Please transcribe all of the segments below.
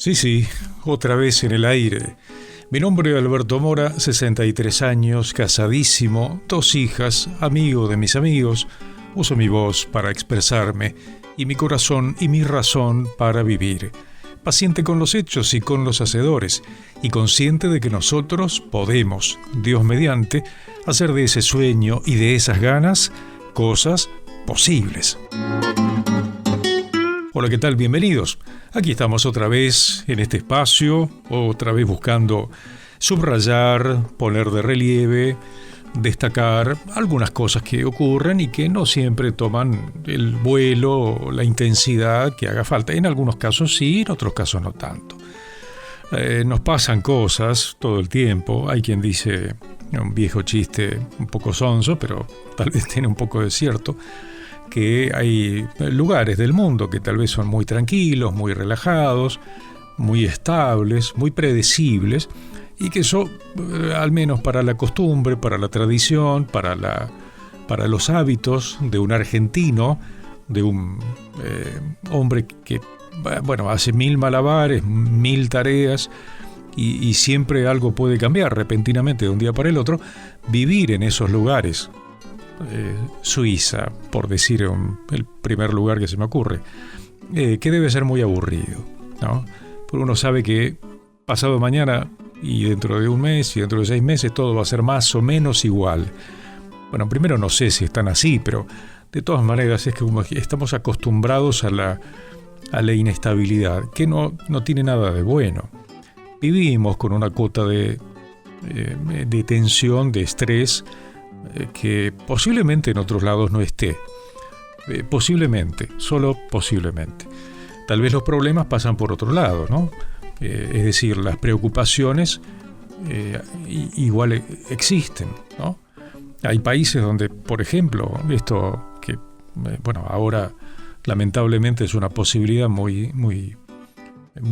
Sí, otra vez en el aire. Mi nombre es Alberto Mora, 63 años, casadísimo, 2 hijas, amigo de mis amigos. Uso mi voz para expresarme y mi corazón y mi razón para vivir. Paciente con los hechos y con los hacedores, y consciente de que nosotros podemos, Dios mediante, hacer de ese sueño y de esas ganas cosas posibles. Hola, ¿qué tal? Bienvenidos. Aquí estamos otra vez en este espacio, otra vez buscando subrayar, poner de relieve, destacar algunas cosas que ocurren y que no siempre toman el vuelo o la intensidad que haga falta. En algunos casos sí, en otros casos no tanto. Nos pasan cosas todo el tiempo. Hay quien dice, un viejo chiste un poco sonso, pero tal vez tiene un poco de cierto, que hay lugares del mundo que tal vez son muy tranquilos, muy relajados, muy estables, muy predecibles, y que eso, al menos para la costumbre, para la tradición, para los hábitos de un argentino, de un hombre que, hace 1000 malabares, 1000 tareas, y siempre algo puede cambiar repentinamente de un día para el otro, vivir en esos lugares. Suiza, por decir el primer lugar que se me ocurre, que debe ser muy aburrido, ¿no? Porque uno sabe que pasado mañana y dentro de un mes y dentro de 6 meses todo va a ser más o menos igual. Bueno, primero no sé si están así, pero de todas maneras es que como estamos acostumbrados a la inestabilidad, que no tiene nada de bueno. Vivimos con una cuota de tensión, de estrés, que posiblemente en otros lados no esté. Posiblemente, solo posiblemente. Tal vez los problemas pasan por otro lado, ¿no? Es decir, las preocupaciones igual existen, ¿no? Hay países donde, por ejemplo, esto que, ahora lamentablemente es una posibilidad muy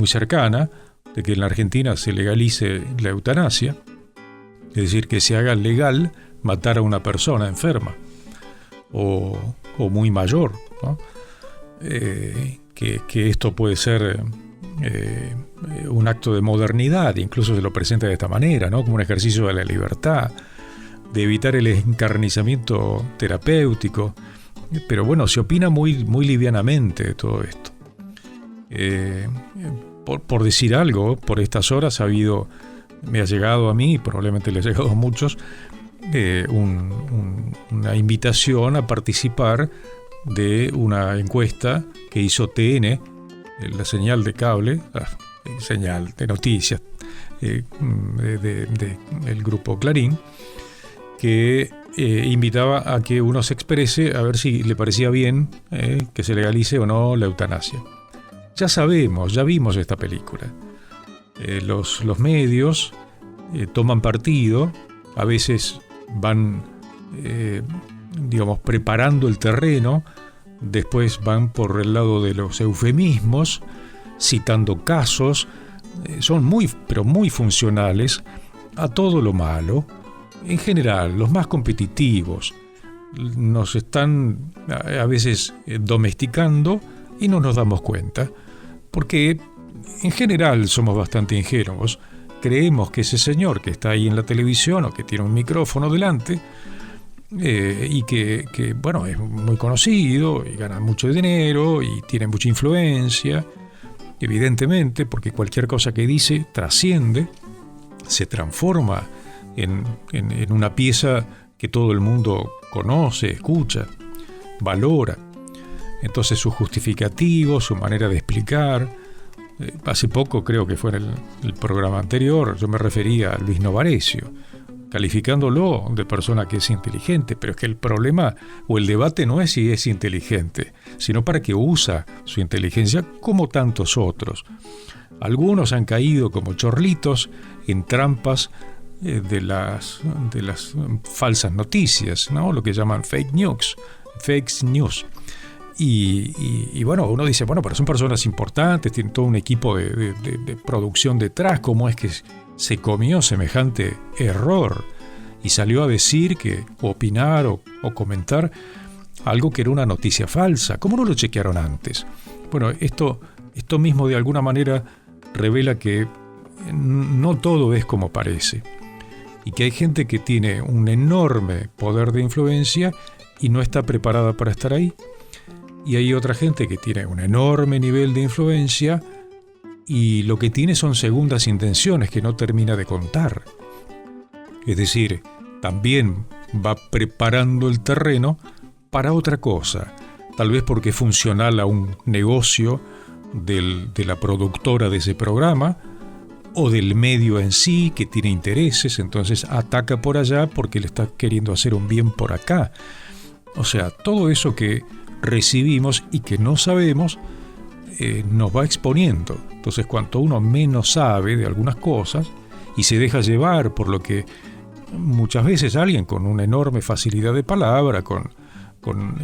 cercana, de que en la Argentina se legalice la eutanasia, es decir, que se haga legal matar a una persona enferma o muy mayor, ¿no? Que esto puede ser un acto de modernidad, incluso se lo presenta de esta manera, ¿no? Como un ejercicio de la libertad, de evitar el encarnizamiento terapéutico. Pero bueno, se opina muy livianamente de todo esto. Por decir algo, por estas horas me ha llegado a mí, probablemente le ha llegado a muchos, una invitación a participar de una encuesta que hizo TN, la señal de cable, señal de noticias del grupo Clarín, que invitaba a que uno se exprese a ver si le parecía bien que se legalice o no la eutanasia. Ya vimos esta película. Los medios toman partido, a veces van, preparando el terreno, después van por el lado de los eufemismos, citando casos, son muy funcionales a todo lo malo. En general, los más competitivos nos están a veces domesticando y no nos damos cuenta, porque en general somos bastante ingenuos. Creemos que ese señor que está ahí en la televisión o que tiene un micrófono delante y que es muy conocido y gana mucho dinero y tiene mucha influencia, evidentemente, porque cualquier cosa que dice trasciende, se transforma en una pieza que todo el mundo conoce, escucha, valora. Entonces sus justificativos, su manera de explicar. Hace poco, creo que fue en el programa anterior, yo me refería a Luis Novarecio, calificándolo de persona que es inteligente, pero es que el problema o el debate no es si es inteligente, sino para qué usa su inteligencia, como tantos otros. Algunos han caído como chorlitos en trampas de las falsas noticias, ¿no? Lo que llaman fake news. Y uno dice, pero son personas importantes, tienen todo un equipo de producción detrás, ¿cómo es que se comió semejante error? Y salió a decir o opinar o comentar algo que era una noticia falsa. ¿Cómo no lo chequearon antes? Bueno, esto mismo de alguna manera revela que no todo es como parece y que hay gente que tiene un enorme poder de influencia y no está preparada para estar ahí, y hay otra gente que tiene un enorme nivel de influencia y lo que tiene son segundas intenciones que no termina de contar. Es decir, también va preparando el terreno para otra cosa, tal vez porque es funcional a un negocio de la productora de ese programa o del medio en sí, que tiene intereses, entonces ataca por allá porque le está queriendo hacer un bien por acá. O sea, todo eso que recibimos y que no sabemos nos va exponiendo. Entonces, cuanto uno menos sabe de algunas cosas y se deja llevar por lo que muchas veces alguien con una enorme facilidad de palabra, con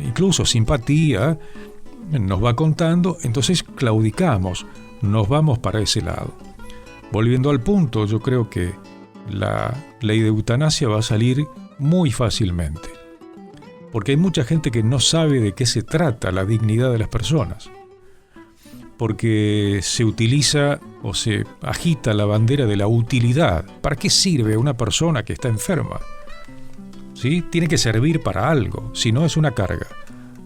incluso simpatía, nos va contando, entonces claudicamos, nos vamos para ese lado. Volviendo al punto, yo creo que la ley de eutanasia va a salir muy fácilmente, porque hay mucha gente que no sabe de qué se trata la dignidad de las personas, porque se utiliza o se agita la bandera de la utilidad. ¿Para qué sirve una persona que está enferma? ¿Sí? Tiene que servir para algo, si no es una carga.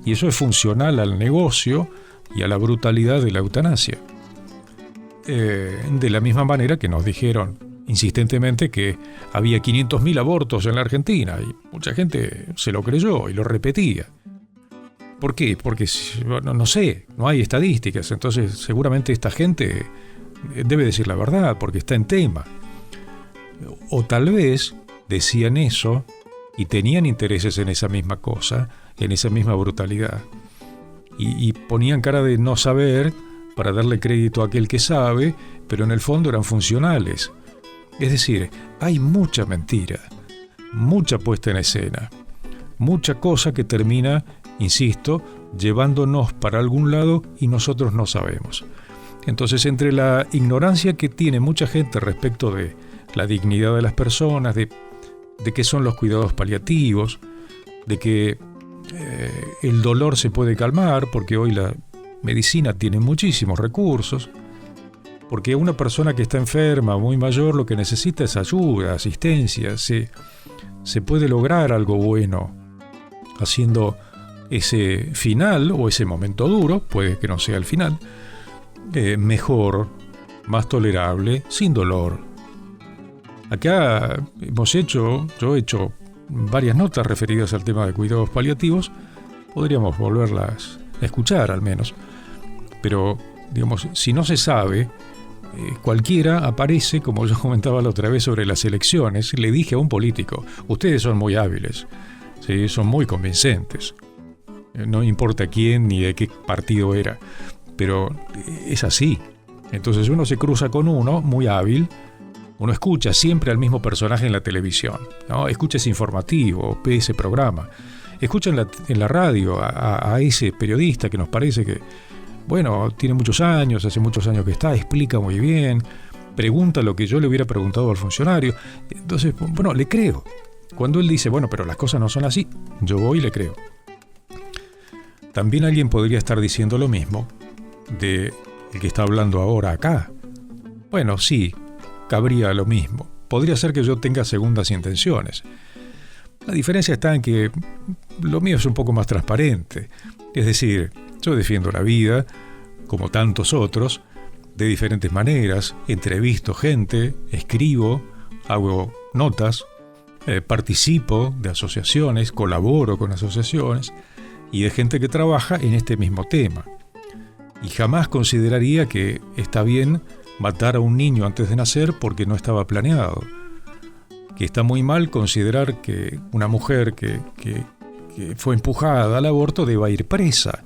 Y eso es funcional al negocio y a la brutalidad de la eutanasia. De la misma manera que nos dijeron insistentemente que había 500.000 abortos en la Argentina, y mucha gente se lo creyó y lo repetía. ¿Por qué? Porque no sé, no hay estadísticas, entonces seguramente esta gente debe decir la verdad porque está en tema. O tal vez decían eso y tenían intereses en esa misma cosa, en esa misma brutalidad, y ponían cara de no saber para darle crédito a aquel que sabe, pero en el fondo eran funcionales. Es decir, hay mucha mentira, mucha puesta en escena, mucha cosa que termina, insisto, llevándonos para algún lado y nosotros no sabemos. Entonces, entre la ignorancia que tiene mucha gente respecto de la dignidad de las personas, de qué son los cuidados paliativos, de que el dolor se puede calmar, porque hoy la medicina tiene muchísimos recursos, porque una persona que está enferma, muy mayor, lo que necesita es ayuda, asistencia. Se puede lograr algo bueno haciendo ese final o ese momento duro, puede que no sea el final, mejor, más tolerable, sin dolor. Acá yo he hecho varias notas referidas al tema de cuidados paliativos, podríamos volverlas a escuchar al menos, pero digamos, si no se sabe, cualquiera aparece, como yo comentaba la otra vez sobre las elecciones. Le dije a un político: ustedes son muy hábiles, ¿sí? Son muy convincentes, no importa quién ni de qué partido era, pero es así. Entonces uno se cruza con uno muy hábil, uno escucha siempre al mismo personaje en la televisión, ¿no? Escucha ese informativo, ve ese programa, escucha en la radio a ese periodista que nos parece que, bueno, tiene muchos años, hace muchos años que está, explica muy bien, pregunta lo que yo le hubiera preguntado al funcionario. Entonces, bueno, le creo. Cuando él dice, bueno, pero las cosas no son así, yo voy y le creo. También alguien podría estar diciendo lo mismo de el que está hablando ahora acá. Bueno, sí, cabría lo mismo. Podría ser que yo tenga segundas intenciones. La diferencia está en que lo mío es un poco más transparente. Es decir, yo defiendo la vida, como tantos otros, de diferentes maneras. Entrevisto gente, escribo, hago notas, participo de asociaciones, colaboro con asociaciones y de gente que trabaja en este mismo tema. Y jamás consideraría que está bien matar a un niño antes de nacer porque no estaba planeado. Que está muy mal considerar que una mujer que fue empujada al aborto deba ir presa.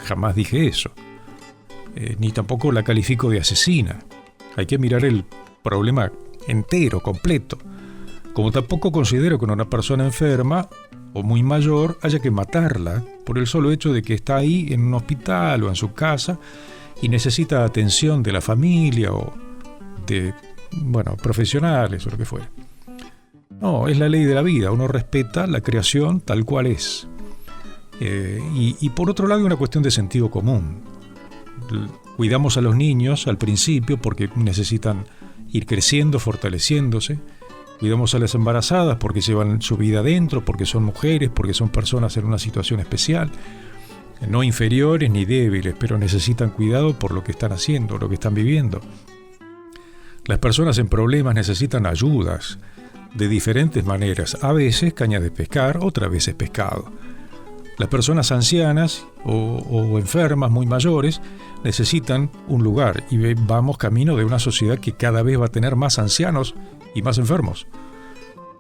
Jamás dije eso. Ni tampoco la califico de asesina. Hay que mirar el problema entero, completo. Como tampoco considero que una persona enferma o muy mayor haya que matarla por el solo hecho de que está ahí en un hospital o en su casa y necesita atención de la familia o de, profesionales o lo que fuera. No, es la ley de la vida. Uno respeta la creación tal cual es. Y por otro lado, una cuestión de sentido común. Cuidamos a los niños al principio porque necesitan ir creciendo, fortaleciéndose. Cuidamos a las embarazadas porque llevan su vida adentro, porque son mujeres, porque son personas en una situación especial, no inferiores ni débiles, pero necesitan cuidado por lo que están haciendo, lo que están viviendo. Las personas en problemas necesitan ayudas de diferentes maneras, a veces caña de pescar, otras veces pescado. Las personas ancianas o enfermas muy mayores necesitan un lugar y vamos camino de una sociedad que cada vez va a tener más ancianos y más enfermos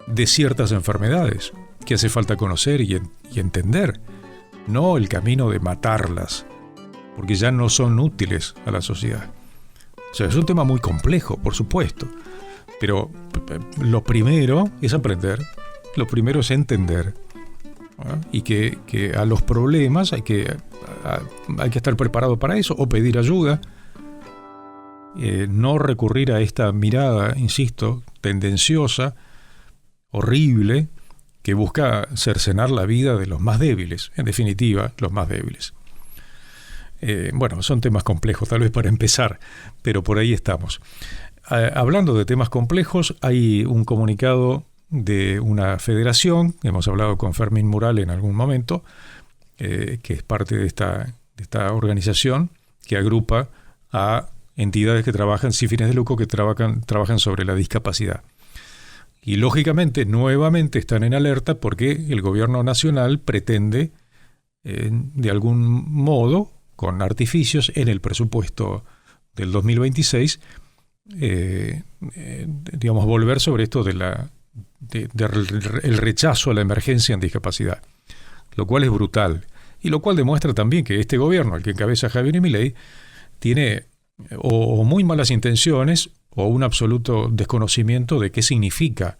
de ciertas enfermedades que hace falta conocer y entender, no el camino de matarlas, porque ya no son útiles a la sociedad. O sea, es un tema muy complejo, por supuesto, pero lo primero es aprender, lo primero es entender, ¿no? Y que a los problemas hay que estar preparado para eso o pedir ayuda, no recurrir a esta mirada, insisto, tendenciosa, horrible, que busca cercenar la vida de los más débiles, en definitiva, los más débiles. Bueno, son temas complejos, tal vez para empezar, pero por ahí estamos. Hablando de temas complejos, hay un comunicado de una federación, hemos hablado con Fermín Mural en algún momento, que es parte de esta organización que agrupa a entidades que trabajan sin fines de lucro, que trabajan sobre la discapacidad. Y lógicamente, nuevamente están en alerta porque el gobierno nacional pretende, de algún modo, con artificios, en el presupuesto del 2026, volver sobre esto el rechazo a la emergencia en discapacidad, lo cual es brutal. Y lo cual demuestra también que este gobierno, al que encabeza Javier Milei, tiene o muy malas intenciones o un absoluto desconocimiento de qué significa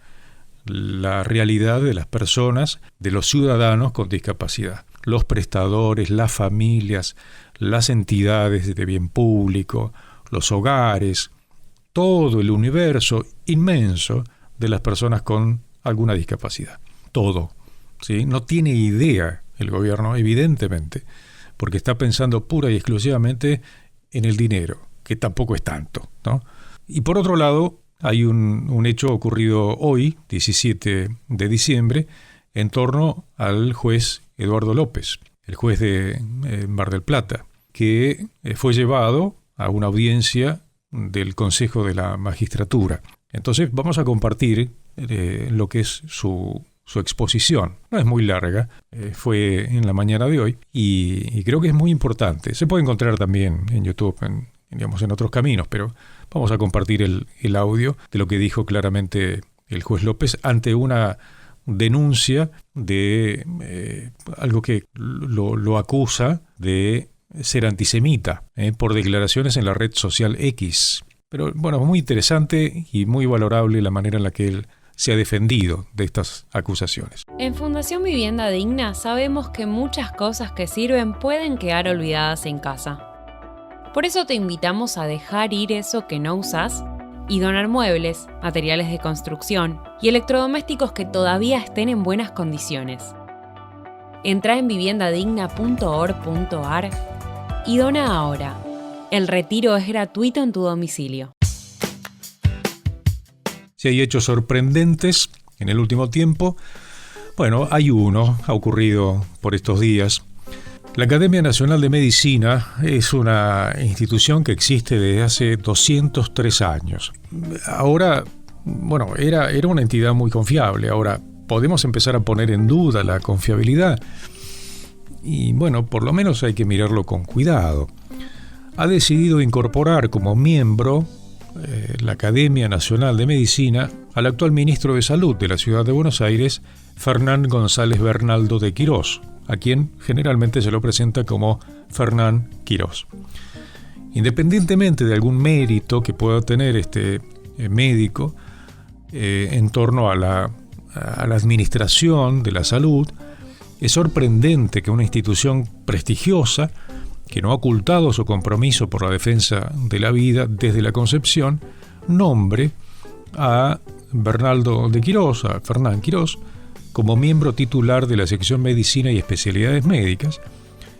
la realidad de las personas, de los ciudadanos con discapacidad. Los prestadores, las familias, las entidades de bien público, los hogares, todo el universo inmenso de las personas con alguna discapacidad. Todo, ¿sí? No tiene idea el gobierno, evidentemente, porque está pensando pura y exclusivamente en el dinero, que tampoco es tanto, ¿no? Y por otro lado, hay un hecho ocurrido hoy, 17 de diciembre, en torno al juez Eduardo López, el juez de Mar del Plata, que fue llevado a una audiencia del Consejo de la Magistratura. Entonces vamos a compartir lo que es su exposición. No es muy larga, fue en la mañana de hoy y creo que es muy importante. Se puede encontrar también en YouTube, en otros caminos, pero vamos a compartir el audio de lo que dijo claramente el juez López ante una denuncia de algo que lo acusa de ser antisemita por declaraciones en la red social X. Pero bueno, es muy interesante y muy valorable la manera en la que él se ha defendido de estas acusaciones. En Fundación Vivienda Digna sabemos que muchas cosas que sirven pueden quedar olvidadas en casa. Por eso te invitamos a dejar ir eso que no usás y donar muebles, materiales de construcción y electrodomésticos que todavía estén en buenas condiciones. Entrá en viviendadigna.org.ar y dona ahora. El retiro es gratuito en tu domicilio. Si hay hechos sorprendentes en el último tiempo, bueno, hay uno, ha ocurrido por estos días. La Academia Nacional de Medicina es una institución que existe desde hace 203 años. Ahora, bueno, era una entidad muy confiable. Ahora podemos empezar a poner en duda la confiabilidad. Y bueno, por lo menos hay que mirarlo con cuidado. Ha decidido incorporar como miembro la Academia Nacional de Medicina al actual ministro de Salud de la Ciudad de Buenos Aires, Fernán González Bernaldo de Quirós, a quien generalmente se lo presenta como Fernán Quirós. Independientemente de algún mérito que pueda tener este médico en torno a la administración de la salud, es sorprendente que una institución prestigiosa, que no ha ocultado su compromiso por la defensa de la vida desde la concepción, nombre a Bernaldo de Quirós, a Fernán Quirós, como miembro titular de la sección Medicina y Especialidades Médicas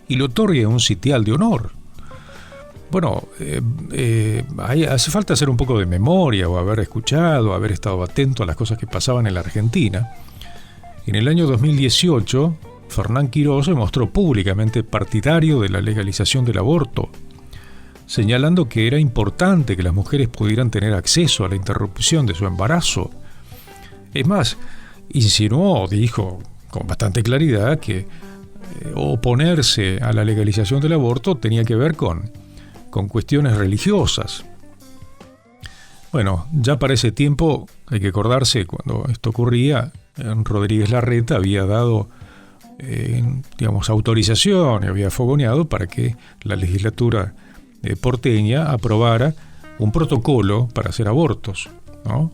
y le otorgue un sitial de honor. Bueno, hace falta hacer un poco de memoria o haber escuchado, haber estado atento a las cosas que pasaban en la Argentina. En el año 2018, Fernán Quirós se mostró públicamente partidario de la legalización del aborto, señalando que era importante que las mujeres pudieran tener acceso a la interrupción de su embarazo. Es más, insinuó, dijo con bastante claridad que oponerse a la legalización del aborto tenía que ver con cuestiones religiosas. Bueno, ya para ese tiempo, hay que acordarse, cuando esto ocurría, Rodríguez Larreta había dado autorización y había fogoneado para que la legislatura porteña aprobara un protocolo para hacer abortos, ¿no?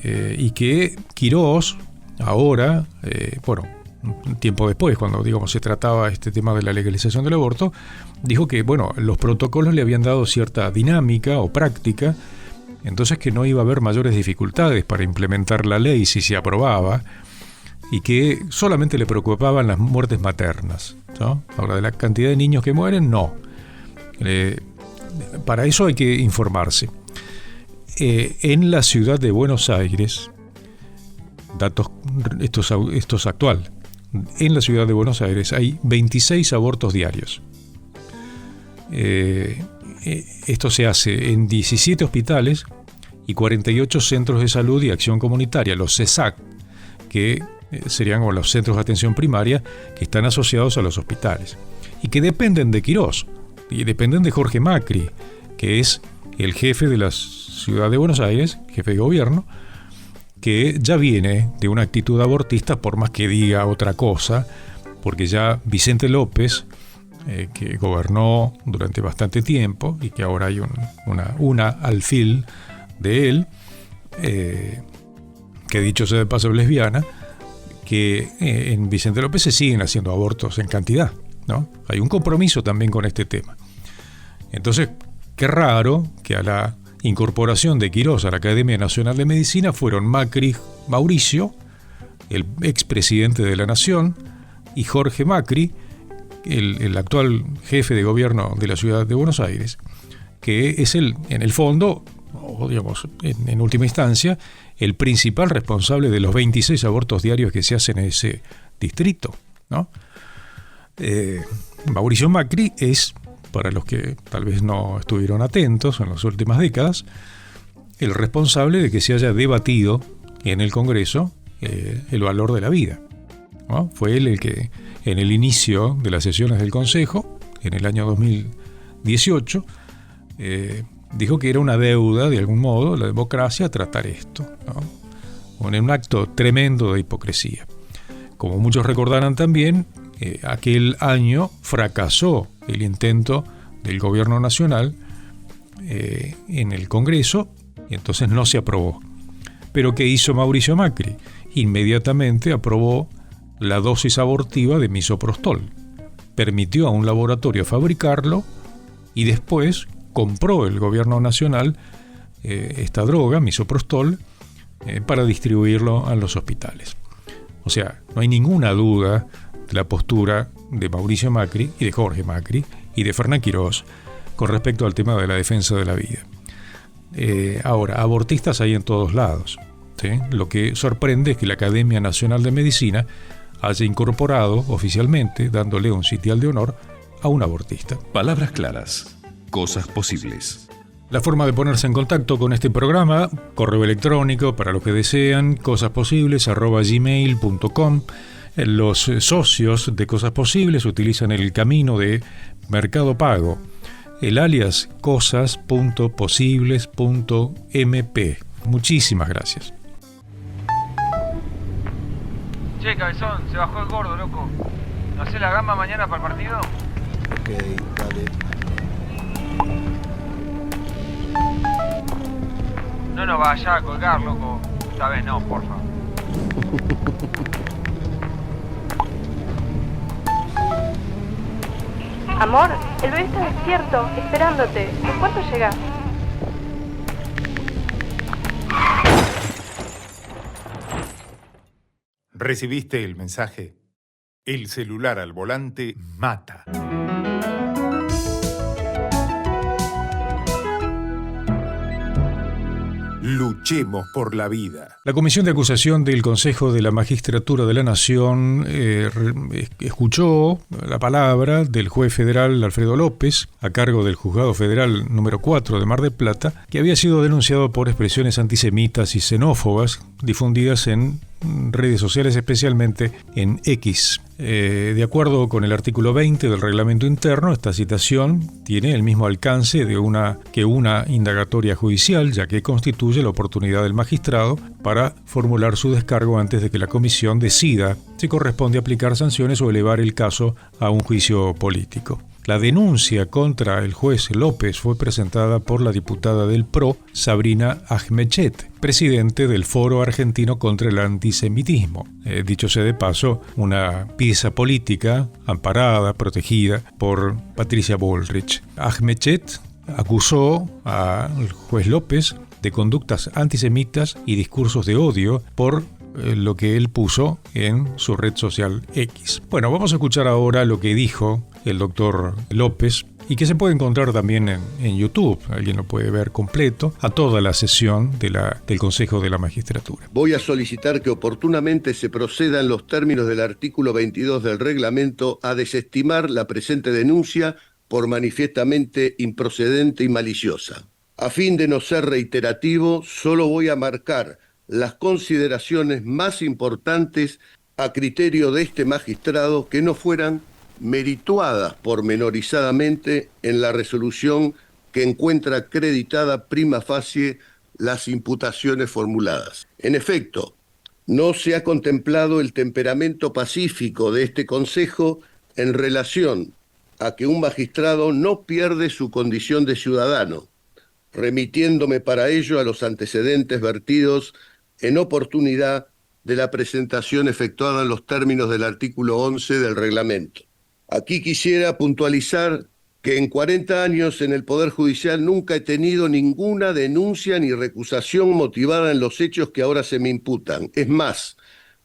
Y que Quirós ahora, un tiempo después, cuando se trataba este tema de la legalización del aborto, dijo que los protocolos le habían dado cierta dinámica o práctica, entonces que no iba a haber mayores dificultades para implementar la ley si se aprobaba, y que solamente le preocupaban las muertes maternas, ¿no? Ahora, de la cantidad de niños que mueren, no. Para eso hay que informarse. En la ciudad de Buenos Aires, esto es actual, en la ciudad de Buenos Aires hay 26 abortos diarios. Esto se hace en 17 hospitales y 48 centros de salud y acción comunitaria, los CESAC, que serían como los centros de atención primaria que están asociados a los hospitales y que dependen de Quirós y dependen de Jorge Macri, que es el jefe de la ciudad de Buenos Aires, jefe de gobierno, que ya viene de una actitud abortista, por más que diga otra cosa, porque ya Vicente López, que gobernó durante bastante tiempo y que ahora hay una alfil de él, que dicho sea de paso es lesbiana, que en Vicente López se siguen haciendo abortos en cantidad, ¿no? Hay un compromiso también con este tema. Entonces, qué raro que a la incorporación de Quirós a la Academia Nacional de Medicina fueron Macri, Mauricio, el expresidente de la Nación, y Jorge Macri, el actual jefe de gobierno de la ciudad de Buenos Aires, que es en el fondo, o en última instancia, el principal responsable de los 26 abortos diarios que se hacen en ese distrito, ¿no? Mauricio Macri es, para los que tal vez no estuvieron atentos en las últimas décadas, el responsable de que se haya debatido en el Congreso el valor de la vida, ¿no? Fue él el que, en el inicio de las sesiones del Consejo, en el año 2018, dijo que era una deuda, de algún modo, la democracia tratar esto, ¿no? En un acto tremendo de hipocresía. Como muchos recordarán también, aquel año fracasó el intento del gobierno nacional en el Congreso y entonces no se aprobó. Pero ¿qué hizo Mauricio Macri? Inmediatamente aprobó la dosis abortiva de misoprostol. Permitió a un laboratorio fabricarlo y después compró el gobierno nacional esta droga, misoprostol, para distribuirlo a los hospitales. O sea, no hay ninguna duda de la postura de Mauricio Macri y de Jorge Macri y de Fernán Quirós con respecto al tema de la defensa de la vida. Ahora, abortistas hay en todos lados, ¿sí? Lo que sorprende es que la Academia Nacional de Medicina haya incorporado oficialmente, dándole un sitial de honor, a un abortista. Palabras claras. Cosas posibles. La forma de ponerse en contacto con este programa: correo electrónico para los que desean, cosasposibles@gmail.com. Los socios de Cosas Posibles utilizan el camino de Mercado Pago, el alias cosas.posibles.mp. Muchísimas gracias. Che, cabezón, se bajó el gordo, loco. ¿No hacés la gamba mañana para el partido? Ok, dale. No nos vaya a colgar, loco. Esta vez no, porfa. Amor, el bebé está despierto, esperándote. ¿En cuánto llegás? ¿Recibiste el mensaje? El celular al volante mata. Luchemos por la vida. La Comisión de Acusación del Consejo de la Magistratura de la Nación escuchó la palabra del juez federal Alfredo López, a cargo del Juzgado Federal número 4 de Mar del Plata, que había sido denunciado por expresiones antisemitas y xenófobas difundidas en redes sociales, especialmente en X. De acuerdo con el artículo 20 del reglamento interno, esta citación tiene el mismo alcance que una indagatoria judicial, ya que constituye la oportunidad del magistrado para formular su descargo antes de que la comisión decida si corresponde aplicar sanciones o elevar el caso a un juicio político. La denuncia contra el juez López fue presentada por la diputada del PRO, Sabrina Ahmechet, presidente del Foro Argentino contra el Antisemitismo. Dicho sea de paso, una pieza política amparada, protegida por Patricia Bullrich. Ahmechet acusó al juez López de conductas antisemitas y discursos de odio por lo que él puso en su red social X. Bueno, vamos a escuchar ahora lo que dijo el doctor López y que se puede encontrar también en YouTube. Alguien lo puede ver completo a toda la sesión del Consejo de la Magistratura. Voy a solicitar que oportunamente se proceda en los términos del artículo 22 del reglamento a desestimar la presente denuncia por manifiestamente improcedente y maliciosa. A fin de no ser reiterativo, solo voy a marcar las consideraciones más importantes a criterio de este magistrado que no fueran merituadas pormenorizadamente en la resolución que encuentra acreditada prima facie las imputaciones formuladas. En efecto, no se ha contemplado el temperamento pacífico de este Consejo en relación a que un magistrado no pierde su condición de ciudadano, remitiéndome para ello a los antecedentes vertidos en oportunidad de la presentación efectuada en los términos del artículo 11 del reglamento. Aquí quisiera puntualizar que en 40 años en el Poder Judicial nunca he tenido ninguna denuncia ni recusación motivada en los hechos que ahora se me imputan. Es más,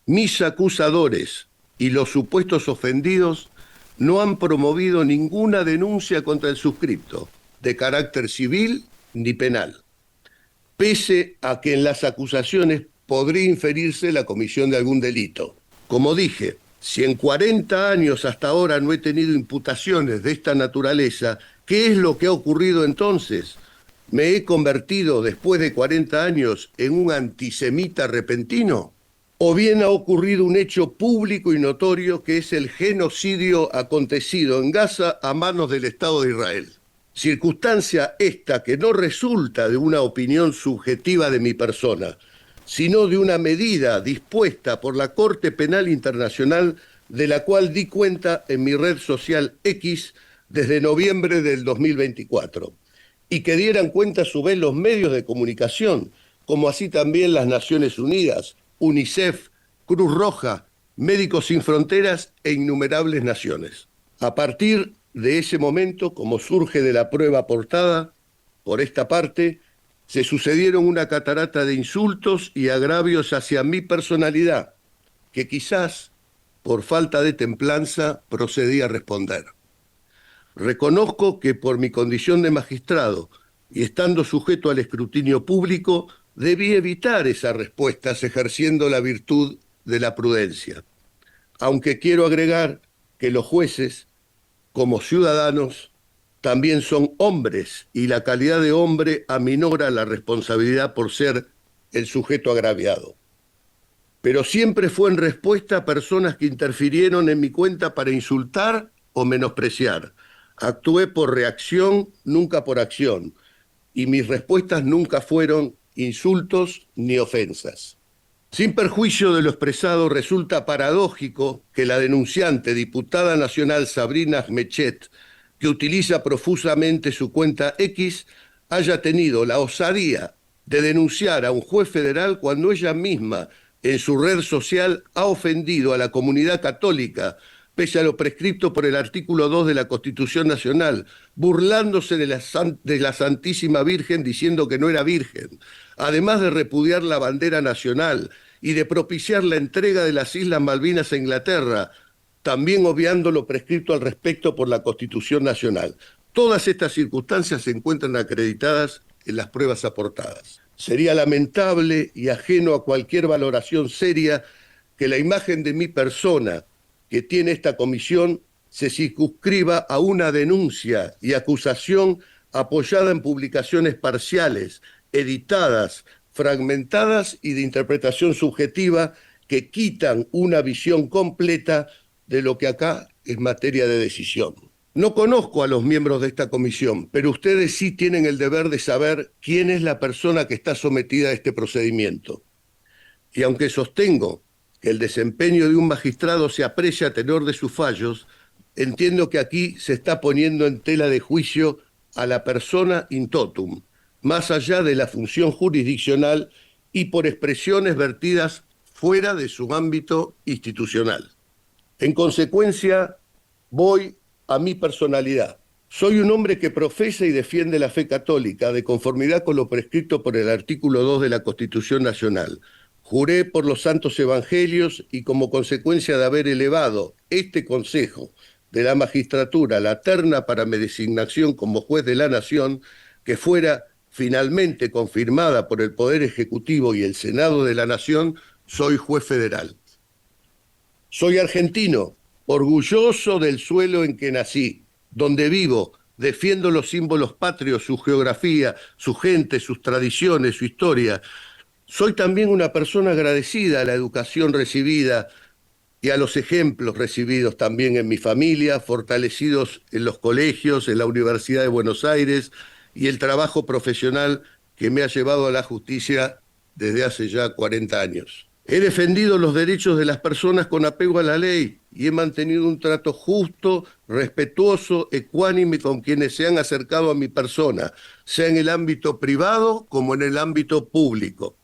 mis acusadores y los supuestos ofendidos no han promovido ninguna denuncia contra el suscripto, de carácter civil ni penal, pese a que en las acusaciones podría inferirse la comisión de algún delito. Como dije, si en 40 años hasta ahora no he tenido imputaciones de esta naturaleza, ¿qué es lo que ha ocurrido entonces? ¿Me he convertido después de 40 años en un antisemita repentino? ¿O bien ha ocurrido un hecho público y notorio que es el genocidio acontecido en Gaza a manos del Estado de Israel? Circunstancia esta que no resulta de una opinión subjetiva de mi persona, sino de una medida dispuesta por la Corte Penal Internacional, de la cual di cuenta en mi red social X desde noviembre del 2024, y que dieran cuenta a su vez los medios de comunicación, como así también las Naciones Unidas, UNICEF, Cruz Roja, Médicos Sin Fronteras e innumerables naciones. A partir de ese momento, como surge de la prueba aportada por esta parte, se sucedieron una catarata de insultos y agravios hacia mi personalidad, que quizás, por falta de templanza, procedí a responder. Reconozco que por mi condición de magistrado y estando sujeto al escrutinio público, debí evitar esas respuestas ejerciendo la virtud de la prudencia. Aunque quiero agregar que los jueces, como ciudadanos, también son hombres y la calidad de hombre aminora la responsabilidad por ser el sujeto agraviado. Pero siempre fue en respuesta a personas que interfirieron en mi cuenta para insultar o menospreciar. Actué por reacción, nunca por acción, y mis respuestas nunca fueron insultos ni ofensas. Sin perjuicio de lo expresado, resulta paradójico que la denunciante, diputada nacional Sabrina Ahmechet, que utiliza profusamente su cuenta X, haya tenido la osadía de denunciar a un juez federal cuando ella misma en su red social ha ofendido a la comunidad católica, pese a lo prescripto por el artículo 2 de la Constitución Nacional, burlándose de la Santísima Virgen diciendo que no era virgen, además de repudiar la bandera nacional y de propiciar la entrega de las Islas Malvinas a Inglaterra, también obviando lo prescripto al respecto por la Constitución Nacional. Todas estas circunstancias se encuentran acreditadas en las pruebas aportadas. Sería lamentable y ajeno a cualquier valoración seria que la imagen de mi persona que tiene esta comisión se circunscriba a una denuncia y acusación apoyada en publicaciones parciales, editadas, fragmentadas y de interpretación subjetiva que quitan una visión completa de lo que acá es materia de decisión. No conozco a los miembros de esta comisión, pero ustedes sí tienen el deber de saber quién es la persona que está sometida a este procedimiento. Y aunque sostengo que el desempeño de un magistrado se aprecia a tenor de sus fallos, entiendo que aquí se está poniendo en tela de juicio a la persona in totum, más allá de la función jurisdiccional y por expresiones vertidas fuera de su ámbito institucional. En consecuencia, voy a mi personalidad. Soy un hombre que profesa y defiende la fe católica de conformidad con lo prescrito por el artículo 2 de la Constitución Nacional. Juré por los santos evangelios y como consecuencia de haber elevado este consejo de la magistratura a la terna para mi designación como juez de la nación, que fuera finalmente confirmada por el Poder Ejecutivo y el Senado de la Nación, soy juez federal. Soy argentino, orgulloso del suelo en que nací, donde vivo, defiendo los símbolos patrios, su geografía, su gente, sus tradiciones, su historia. Soy también una persona agradecida a la educación recibida y a los ejemplos recibidos también en mi familia, fortalecidos en los colegios, en la Universidad de Buenos Aires y el trabajo profesional que me ha llevado a la justicia desde hace ya 40 años. He defendido los derechos de las personas con apego a la ley y he mantenido un trato justo, respetuoso, ecuánime con quienes se han acercado a mi persona, sea en el ámbito privado como en el ámbito público.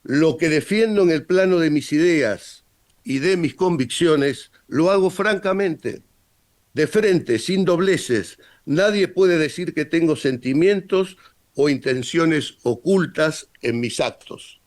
Lo que defiendo en el plano de mis ideas y de mis convicciones, lo hago francamente, de frente, sin dobleces. Nadie puede decir que tengo sentimientos o intenciones ocultas en mis actos.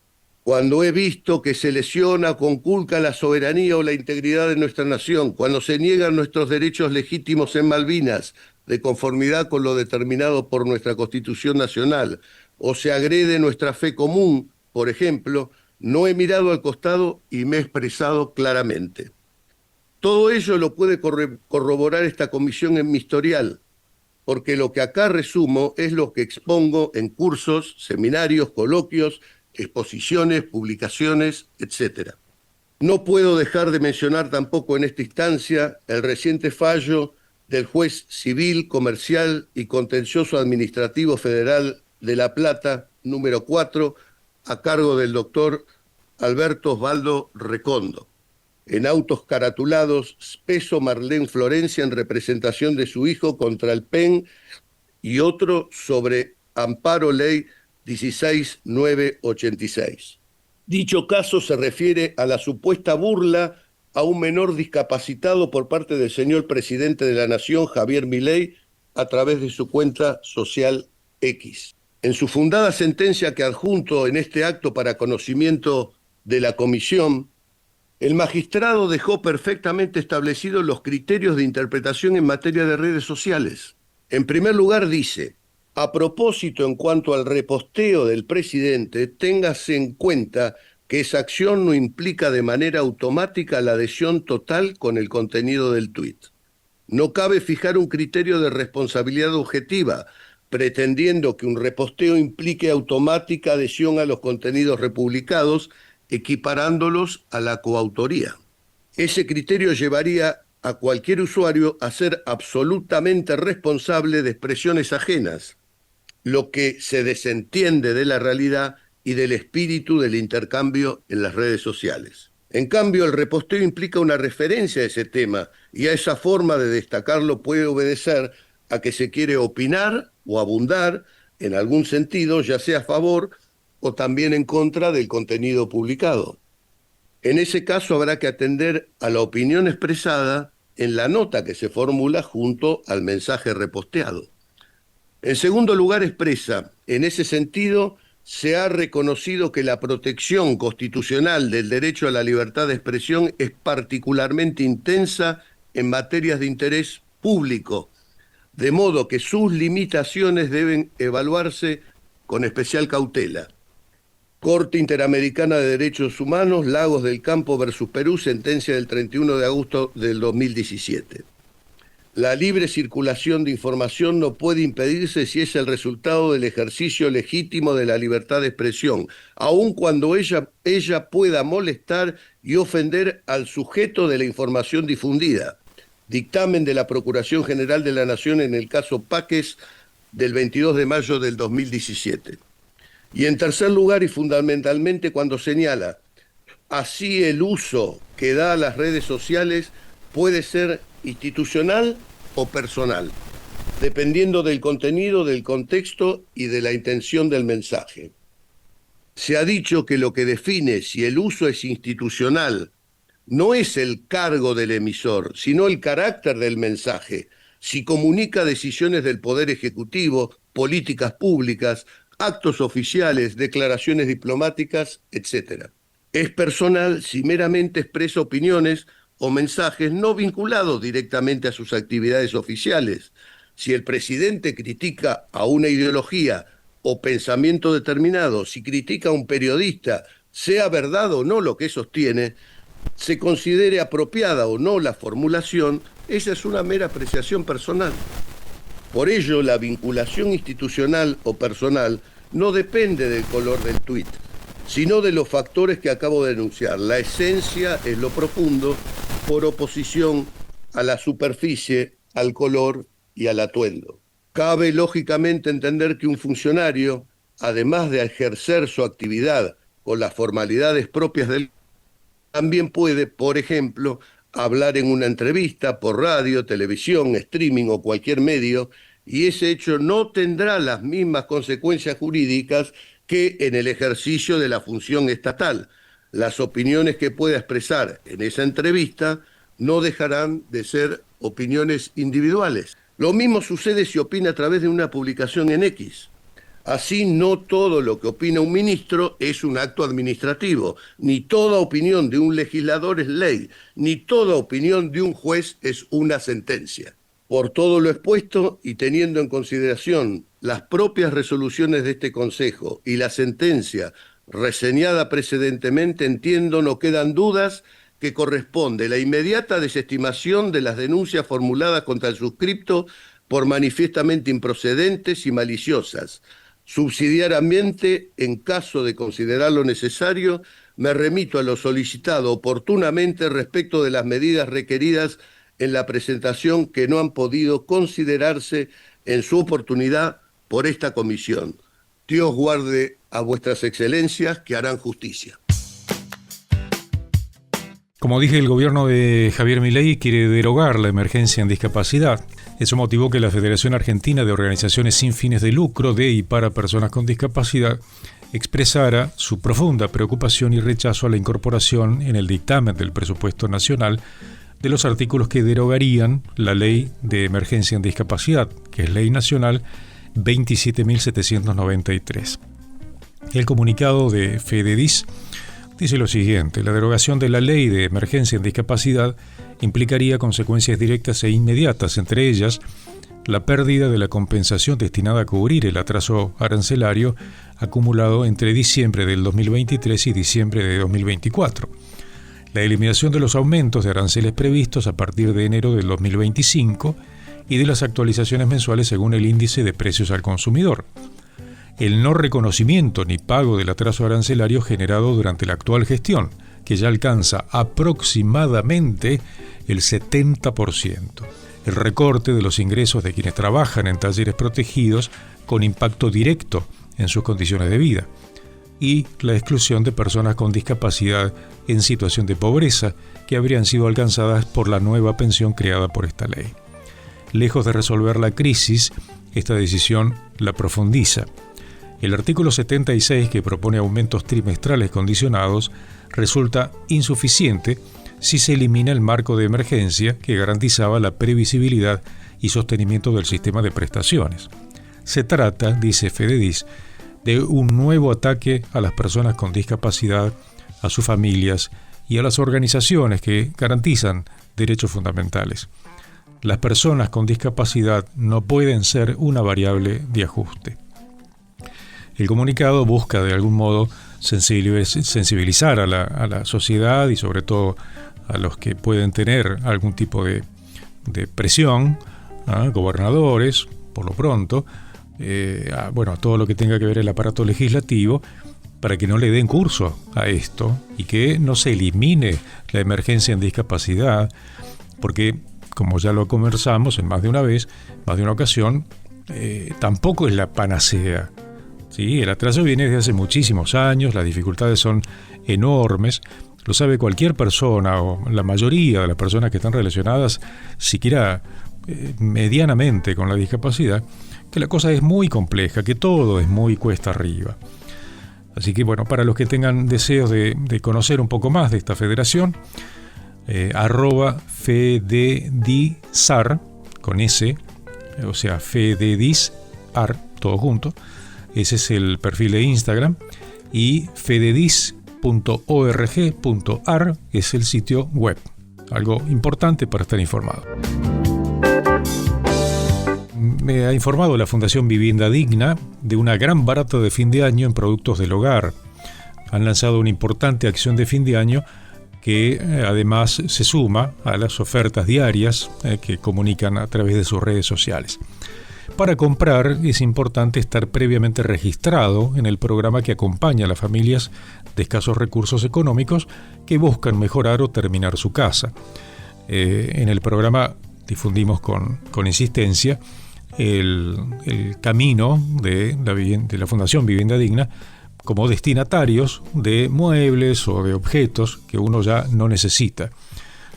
Cuando he visto que se lesiona o conculca la soberanía o la integridad de nuestra nación, cuando se niegan nuestros derechos legítimos en Malvinas, de conformidad con lo determinado por nuestra Constitución Nacional, o se agrede nuestra fe común, por ejemplo, no he mirado al costado y me he expresado claramente. Todo ello lo puede corroborar esta comisión en mi historial, porque lo que acá resumo es lo que expongo en cursos, seminarios, coloquios, exposiciones, publicaciones, etc. No puedo dejar de mencionar tampoco en esta instancia el reciente fallo del juez civil, comercial y contencioso administrativo federal de La Plata, número 4, a cargo del doctor Alberto Osvaldo Recondo, en autos caratulados Speso Marlén Florencia en representación de su hijo contra el PEN y otro sobre amparo ley 16986. Dicho caso se refiere a la supuesta burla a un menor discapacitado por parte del señor presidente de la Nación, Javier Milei, a través de su cuenta social X. En su fundada sentencia que adjunto en este acto para conocimiento de la comisión, el magistrado dejó perfectamente establecidos los criterios de interpretación en materia de redes sociales. En primer lugar dice: a propósito, en cuanto al reposteo del presidente, téngase en cuenta que esa acción no implica de manera automática la adhesión total con el contenido del tuit. No cabe fijar un criterio de responsabilidad objetiva, pretendiendo que un reposteo implique automática adhesión a los contenidos republicados, equiparándolos a la coautoría. Ese criterio llevaría a cualquier usuario a ser absolutamente responsable de expresiones ajenas, lo que se desentiende de la realidad y del espíritu del intercambio en las redes sociales. En cambio, el reposteo implica una referencia a ese tema y a esa forma de destacarlo puede obedecer a que se quiere opinar o abundar en algún sentido, ya sea a favor o también en contra del contenido publicado. En ese caso habrá que atender a la opinión expresada en la nota que se formula junto al mensaje reposteado. En segundo lugar, expresa: en ese sentido, se ha reconocido que la protección constitucional del derecho a la libertad de expresión es particularmente intensa en materias de interés público, de modo que sus limitaciones deben evaluarse con especial cautela. Corte Interamericana de Derechos Humanos, Lagos del Campo versus Perú, sentencia del 31 de agosto del 2017. La libre circulación de información no puede impedirse si es el resultado del ejercicio legítimo de la libertad de expresión, aun cuando ella pueda molestar y ofender al sujeto de la información difundida. Dictamen de la Procuración General de la Nación en el caso Páquez del 22 de mayo del 2017. Y en tercer lugar, y fundamentalmente, cuando señala, así el uso que da a las redes sociales puede ser institucional o personal, dependiendo del contenido, del contexto y de la intención del mensaje. Se ha dicho que lo que define si el uso es institucional no es el cargo del emisor, sino el carácter del mensaje, si comunica decisiones del Poder Ejecutivo, políticas públicas, actos oficiales, declaraciones diplomáticas, etc. Es personal si meramente expresa opiniones o mensajes no vinculados directamente a sus actividades oficiales. Si el presidente critica a una ideología o pensamiento determinado, si critica a un periodista, sea verdad o no lo que sostiene, se considere apropiada o no la formulación, esa es una mera apreciación personal. Por ello, la vinculación institucional o personal no depende del color del tuit, sino de los factores que acabo de enunciar. La esencia es lo profundo, por oposición a la superficie, al color y al atuendo. Cabe lógicamente entender que un funcionario, además de ejercer su actividad con las formalidades propias del, también puede, por ejemplo, hablar en una entrevista por radio, televisión, streaming o cualquier medio, y ese hecho no tendrá las mismas consecuencias jurídicas que en el ejercicio de la función estatal. Las opiniones que pueda expresar en esa entrevista no dejarán de ser opiniones individuales. Lo mismo sucede si opina a través de una publicación en X. Así, no todo lo que opina un ministro es un acto administrativo, ni toda opinión de un legislador es ley, ni toda opinión de un juez es una sentencia. Por todo lo expuesto y teniendo en consideración las propias resoluciones de este Consejo y la sentencia reseñada precedentemente, entiendo no quedan dudas que corresponde la inmediata desestimación de las denuncias formuladas contra el suscripto por manifiestamente improcedentes y maliciosas. Subsidiariamente, en caso de considerarlo necesario, me remito a lo solicitado oportunamente respecto de las medidas requeridas en la presentación que no han podido considerarse en su oportunidad por esta comisión. Dios guarde a vuestras excelencias que harán justicia. Como dije, el gobierno de Javier Milei quiere derogar la emergencia en discapacidad. Eso motivó que la Federación Argentina de Organizaciones Sin Fines de Lucro de y para Personas con Discapacidad expresara su profunda preocupación y rechazo a la incorporación en el dictamen del presupuesto nacional de los artículos que derogarían la Ley de Emergencia en Discapacidad, que es Ley Nacional 27.793. El comunicado de FEDEDIS dice lo siguiente: la derogación de la Ley de Emergencia en Discapacidad implicaría consecuencias directas e inmediatas, entre ellas la pérdida de la compensación destinada a cubrir el atraso arancelario acumulado entre diciembre del 2023 y diciembre de 2024, la eliminación de los aumentos de aranceles previstos a partir de enero del 2025 y de las actualizaciones mensuales según el índice de precios al consumidor, el no reconocimiento ni pago del atraso arancelario generado durante la actual gestión, que ya alcanza aproximadamente el 70%, el recorte de los ingresos de quienes trabajan en talleres protegidos con impacto directo en sus condiciones de vida, y la exclusión de personas con discapacidad en situación de pobreza que habrían sido alcanzadas por la nueva pensión creada por esta ley. Lejos de resolver la crisis, esta decisión la profundiza. El artículo 76, que propone aumentos trimestrales condicionados, resulta insuficiente si se elimina el marco de emergencia que garantizaba la previsibilidad y sostenimiento del sistema de prestaciones. Se trata, dice FEDEDIS, de un nuevo ataque a las personas con discapacidad, a sus familias y a las organizaciones que garantizan derechos fundamentales. Las personas con discapacidad no pueden ser una variable de ajuste. El comunicado busca de algún modo sensibilizar a la sociedad y sobre todo a los que pueden tener algún tipo de presión, gobernadores, por lo pronto, a todo lo que tenga que ver el aparato legislativo, para que no le den curso a esto y que no se elimine la emergencia en discapacidad, porque, como ya lo conversamos en más de una ocasión, tampoco es la panacea. ¿Sí? El atraso viene desde hace muchísimos años, las dificultades son enormes, lo sabe cualquier persona o la mayoría de las personas que están relacionadas, siquiera medianamente con la discapacidad, que la cosa es muy compleja, que todo es muy cuesta arriba. Así que para los que tengan deseos de conocer un poco más de esta federación, @fededisar con S, o sea, fededisar, todo junto. Ese es el perfil de Instagram, y fededis.org.ar es el sitio web. Algo importante para estar informado. Me ha informado la Fundación Vivienda Digna de una gran barata de fin de año en productos del hogar. Han lanzado una importante acción de fin de año que además se suma a las ofertas diarias que comunican a través de sus redes sociales. Para comprar es importante estar previamente registrado en el programa que acompaña a las familias de escasos recursos económicos que buscan mejorar o terminar su casa. En el programa difundimos con insistencia el camino de la Fundación Vivienda Digna como destinatarios de muebles o de objetos que uno ya no necesita.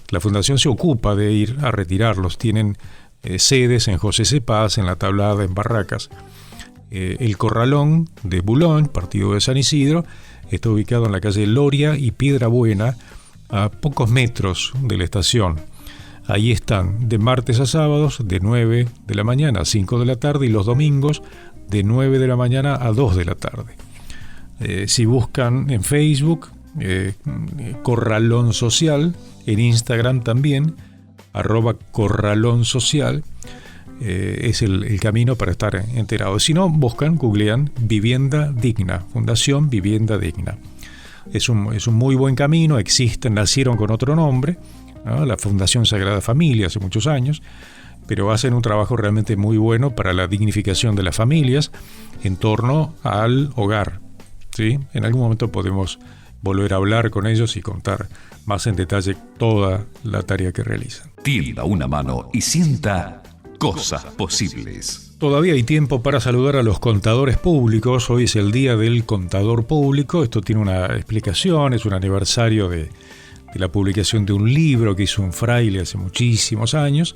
La Fundación se ocupa de ir a retirarlos. Tienen sedes en José C. Paz, en La Tablada, en Barracas. El Corralón de Boulogne, partido de San Isidro, está ubicado en la calle Loria y Piedra Buena, a pocos metros de la estación. Ahí están de martes a sábados de 9 de la mañana a 5 de la tarde y los domingos de 9 de la mañana a 2 de la tarde. Si buscan en Facebook, Corralón Social, en Instagram también, @corralonsocial, es el camino para estar enterados. Si no, googlean Vivienda Digna, Fundación Vivienda Digna. Es un muy buen camino, nacieron con otro nombre, ¿no? La Fundación Sagrada Familia hace muchos años, pero hacen un trabajo realmente muy bueno para la dignificación de las familias en torno al hogar. ¿Sí? En algún momento podemos volver a hablar con ellos y contar más en detalle toda la tarea que realizan. Tienda una mano y sienta cosas posibles. Todavía hay tiempo para saludar a los contadores públicos. Hoy es el Día del Contador Público. Esto tiene una explicación, es un aniversario de la publicación de un libro que hizo un fraile hace muchísimos años,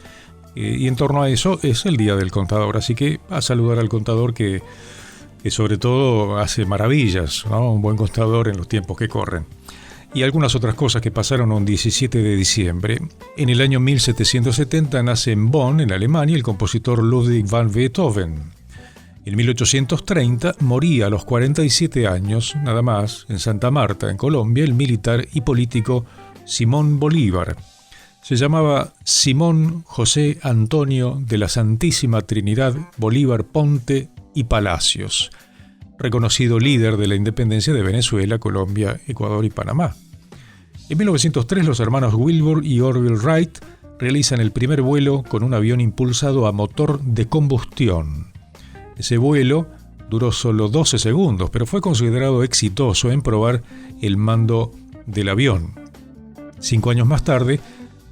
y en torno a eso es el Día del Contador. Así que a saludar al contador que sobre todo hace maravillas, ¿no? Un buen contador en los tiempos que corren. Y algunas otras cosas que pasaron un 17 de diciembre. En el año 1770 nace en Bonn, en Alemania, el compositor Ludwig van Beethoven. En 1830 moría a los 47 años, nada más, en Santa Marta, en Colombia, el militar y político Simón Bolívar. Se llamaba Simón José Antonio de la Santísima Trinidad Bolívar Ponte y Palacios, reconocido líder de la independencia de Venezuela, Colombia, Ecuador y Panamá. En 1903 los hermanos Wilbur y Orville Wright realizan el primer vuelo con un avión impulsado a motor de combustión. Ese vuelo duró solo 12 segundos, pero fue considerado exitoso en probar el mando del avión. 5 años más tarde,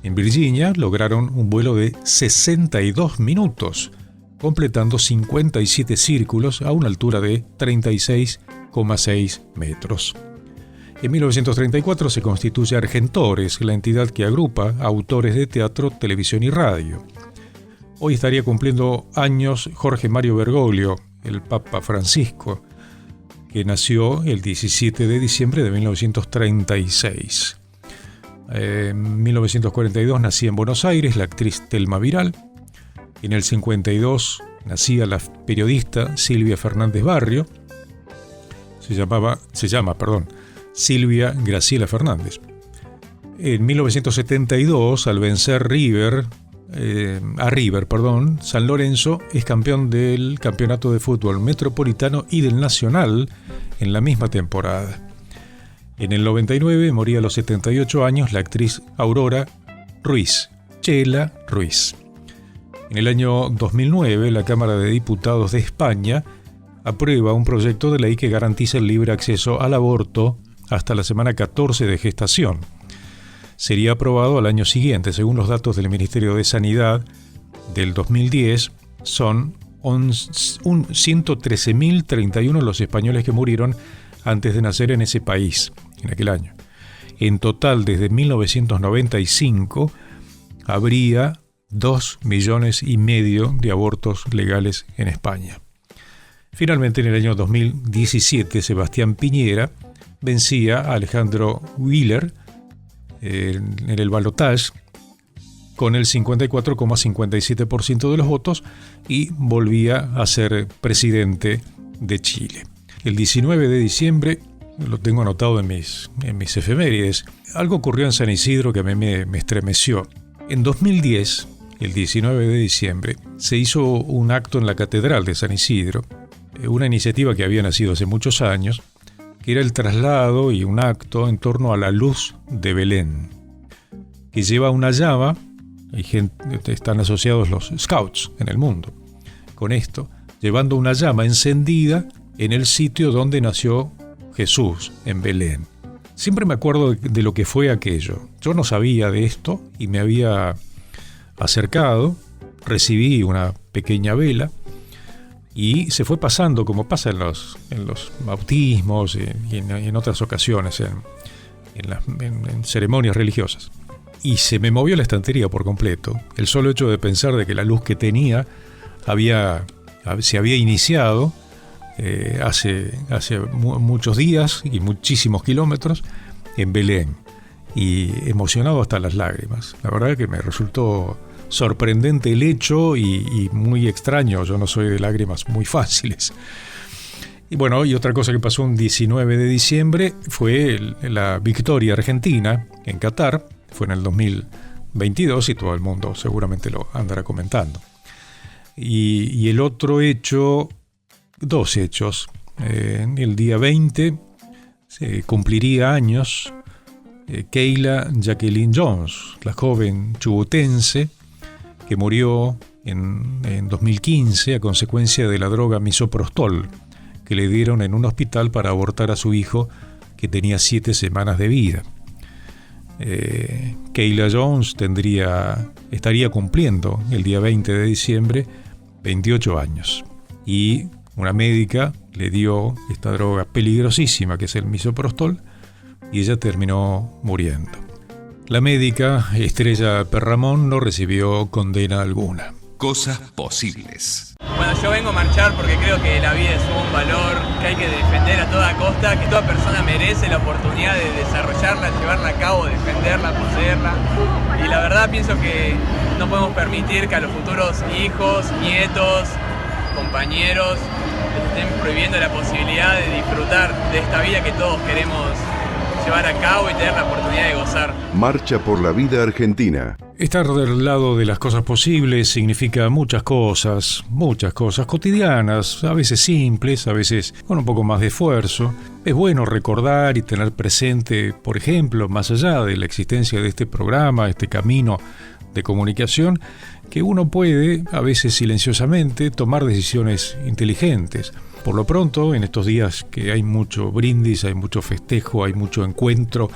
en Virginia, lograron un vuelo de 62 minutos, completando 57 círculos a una altura de 36,6 metros. En 1934 se constituye Argentores, la entidad que agrupa autores de teatro, televisión y radio. Hoy estaría cumpliendo años Jorge Mario Bergoglio, el Papa Francisco, que nació el 17 de diciembre de 1936. En 1942 nacía en Buenos Aires la actriz Telma Viral. En el 52 nacía la periodista Silvia Fernández Barrio. Se llama Silvia Graciela Fernández. En 1972, al vencer a River, San Lorenzo es campeón del campeonato de fútbol metropolitano y del nacional en la misma temporada. En el 99 moría a los 78 años la actriz Aurora Ruiz, Chela Ruiz. En el año 2009, la Cámara de Diputados de España aprueba un proyecto de ley que garantiza el libre acceso al aborto hasta la semana 14 de gestación. Sería aprobado al año siguiente. Según los datos del Ministerio de Sanidad del 2010, son 113.031 los españoles que murieron antes de nacer en ese país, en aquel año. En total, desde 1995, habría 2,5 millones de abortos legales en España. Finalmente, en el año 2017, Sebastián Piñera vencía a Alejandro Wheeler en el balotaje con el 54,57% de los votos y volvía a ser presidente de Chile. El 19 de diciembre, lo tengo anotado en mis efemérides, algo ocurrió en San Isidro que a mí me estremeció. En 2010, el 19 de diciembre, se hizo un acto en la Catedral de San Isidro, una iniciativa que había nacido hace muchos años, que era el traslado y un acto en torno a la luz de Belén, que lleva una llama. Están asociados los scouts en el mundo con esto, llevando una llama encendida en el sitio donde nació Jesús, en Belén. Siempre me acuerdo de lo que fue aquello. Yo no sabía de esto y me había acercado, recibí una pequeña vela y se fue pasando como pasa en los bautismos y en otras ocasiones, en ceremonias religiosas. Y se me movió la estantería por completo. El solo hecho de pensar de que la luz que tenía se había iniciado hace muchos días y muchísimos kilómetros en Belén. Y emocionado hasta las lágrimas. La verdad que me resultó sorprendente el hecho y muy extraño. Yo no soy de lágrimas muy fáciles. Y bueno, y otra cosa que pasó un 19 de diciembre fue la victoria argentina en Qatar. Fue en el 2022 y todo el mundo seguramente lo andará comentando. Y el otro hecho, dos hechos. El día 20 se cumpliría años Keila Jacqueline Jones, la joven chubutense que murió en 2015 a consecuencia de la droga misoprostol que le dieron en un hospital para abortar a su hijo que tenía 7 semanas de vida. Keila Jones estaría cumpliendo el día 20 de diciembre 28 años y una médica le dio esta droga peligrosísima que es el misoprostol y ella terminó muriendo. La médica Estrella Perramón no recibió condena alguna. Cosas posibles. Bueno, yo vengo a marchar porque creo que la vida es un valor que hay que defender a toda costa, que toda persona merece la oportunidad de desarrollarla, llevarla a cabo, defenderla, poseerla. Y la verdad pienso que no podemos permitir que a los futuros hijos, nietos, compañeros, les estén prohibiendo la posibilidad de disfrutar de esta vida que todos queremos llevar a cabo y tener la oportunidad de gozar. Marcha por la vida argentina. Estar del lado de las cosas posibles significa muchas cosas cotidianas, a veces simples, a veces con un poco más de esfuerzo. Es bueno recordar y tener presente, por ejemplo, más allá de la existencia de este programa, este camino de comunicación, que uno puede, a veces silenciosamente, tomar decisiones inteligentes. Por lo pronto, en estos días que hay mucho brindis, hay mucho festejo, hay mucho encuentro,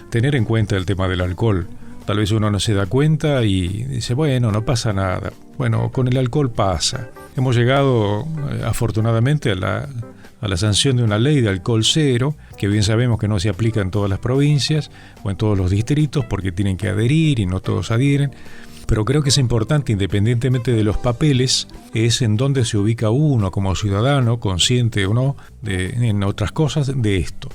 tener en cuenta el tema del alcohol. Tal vez uno no se da cuenta y dice, bueno, no pasa nada. Bueno, con el alcohol pasa. Hemos llegado, afortunadamente, a la sanción de una ley de alcohol cero, que bien sabemos que no se aplica en todas las provincias o en todos los distritos porque tienen que adherir y no todos adhieren. Pero creo que es importante, independientemente de los papeles, es en dónde se ubica uno como ciudadano, consciente o no, en otras cosas, de esto.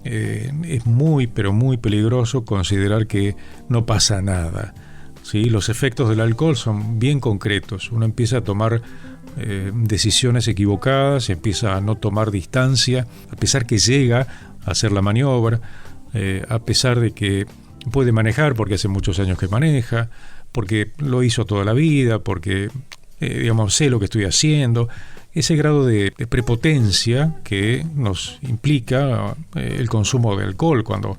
Es muy, pero muy peligroso considerar que no pasa nada, ¿sí? Los efectos del alcohol son bien concretos. Uno empieza a tomar decisiones equivocadas, empieza a no tomar distancia, a pesar que llega a hacer la maniobra, a pesar de que puede manejar porque hace muchos años que maneja, porque lo hizo toda la vida, porque sé lo que estoy haciendo. ese grado de prepotencia que nos implica el consumo de alcohol, cuando